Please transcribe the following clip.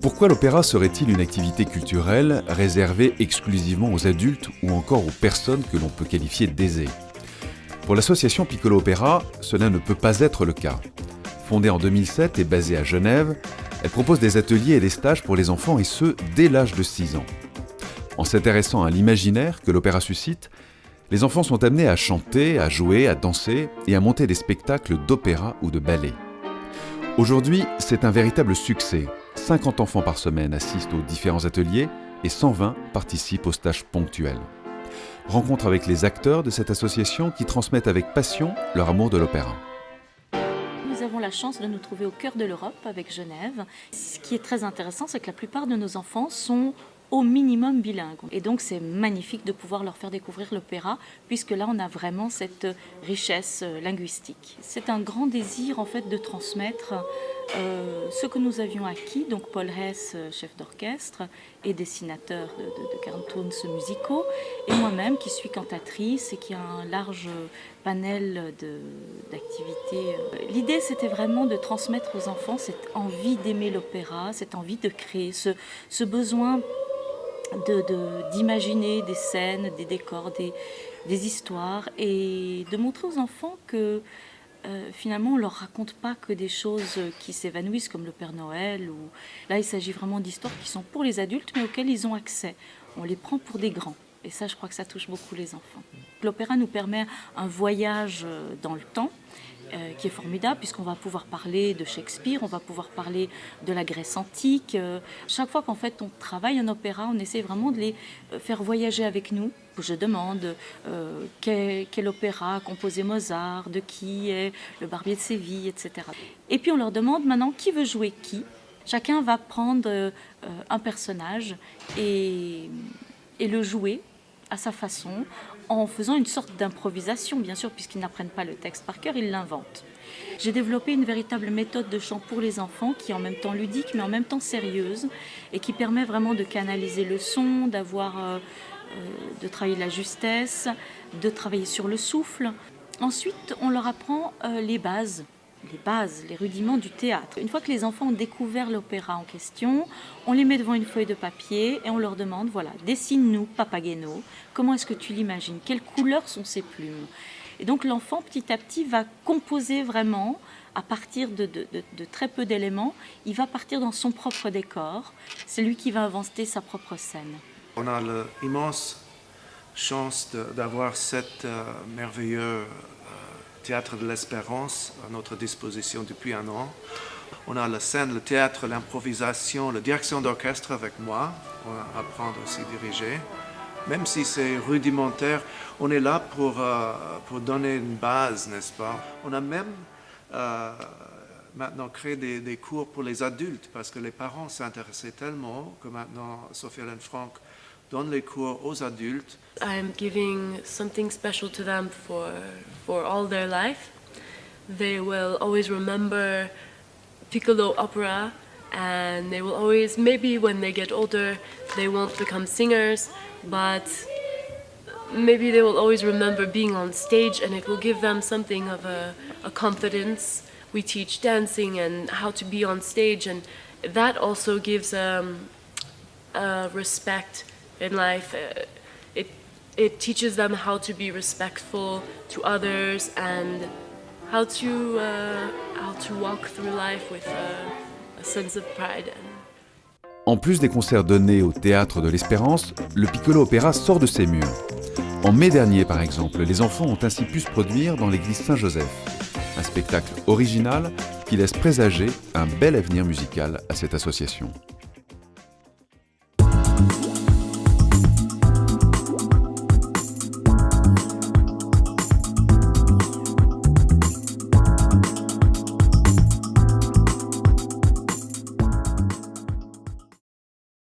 Pourquoi l'opéra serait-il une activité culturelle réservée exclusivement aux adultes ou encore aux personnes que l'on peut qualifier d'aisées ? Pour l'association Piccolo Opéra, cela ne peut pas être le cas. Fondée en 2007 et basée à Genève, elle propose des ateliers et des stages pour les enfants et ce, dès l'âge de 6 ans. En s'intéressant à l'imaginaire que l'opéra suscite, les enfants sont amenés à chanter, à jouer, à danser et à monter des spectacles d'opéra ou de ballet. Aujourd'hui, c'est un véritable succès. 50 enfants par semaine assistent aux différents ateliers et 120 participent aux stages ponctuels. Rencontre avec les acteurs de cette association qui transmettent avec passion leur amour de l'opéra. Nous avons la chance de nous trouver au cœur de l'Europe avec Genève. Ce qui est très intéressant, c'est que la plupart de nos enfants sont au minimum bilingues. Et donc c'est magnifique de pouvoir leur faire découvrir l'opéra, puisque là on a vraiment cette richesse linguistique. C'est un grand désir en fait de transmettre ce que nous avions acquis, donc Paul Hess, chef d'orchestre et dessinateur de cartoons musicaux, et moi-même qui suis cantatrice et qui a un large panel d'activités. L'idée c'était vraiment de transmettre aux enfants cette envie d'aimer l'opéra, cette envie de créer, ce besoin d'imaginer des scènes, des décors, des histoires, et de montrer aux enfants que finalement on ne leur raconte pas que des choses qui s'évanouissent comme le Père Noël. Là il s'agit vraiment d'histoires qui sont pour les adultes mais auxquelles ils ont accès. On les prend pour des grands et ça je crois que ça touche beaucoup les enfants. L'opéra nous permet un voyage dans le temps qui est formidable puisqu'on va pouvoir parler de Shakespeare, on va pouvoir parler de la Grèce antique. Chaque fois qu'en fait on travaille un opéra, on essaie vraiment de les faire voyager avec nous. Je demande quel opéra a composé Mozart, de qui est le Barbier de Séville, etc. Et puis on leur demande maintenant qui veut jouer qui. Chacun va prendre un personnage et le jouer à sa façon, en faisant une sorte d'improvisation, bien sûr, puisqu'ils n'apprennent pas le texte par cœur, ils l'inventent. J'ai développé une véritable méthode de chant pour les enfants, qui est en même temps ludique, mais en même temps sérieuse, et qui permet vraiment de canaliser le son, de travailler la justesse, de travailler sur le souffle. Ensuite, on leur apprend les bases, les rudiments du théâtre. Une fois que les enfants ont découvert l'opéra en question, on les met devant une feuille de papier et on leur demande, voilà, dessine-nous Papageno, comment est-ce que tu l'imagines, quelles couleurs sont ses plumes. Et donc l'enfant, petit à petit, va composer vraiment, à partir de très peu d'éléments, il va partir dans son propre décor, c'est lui qui va inventer sa propre scène. On a l'immense chance d'avoir cet merveilleux Théâtre de l'Espérance à notre disposition depuis un an. On a la scène, le théâtre, l'improvisation, la direction d'orchestre avec moi. On va apprendre aussi à diriger. Même si c'est rudimentaire, on est là pour donner une base, n'est-ce pas? On a même maintenant créé des cours pour les adultes parce que les parents s'intéressaient tellement que maintenant Sophie-Hélène Franck donne les cours aux adultes. I'm giving something special to them for all their life. They will always remember Piccolo opera, and they will always, maybe when they get older, they won't become singers, but maybe they will always remember being on stage, and it will give them something of a confidence. We teach dancing and how to be on stage, and that also gives respect in life. It teaches them how to be respectful to others and how to walk through life with a sense of pride. En plus des concerts donnés au Théâtre de l'Espérance, le Piccolo Opéra sort de ses murs. En mai dernier, par exemple, les enfants ont ainsi pu se produire dans l'église Saint-Joseph. Un spectacle original qui laisse présager un bel avenir musical à cette association.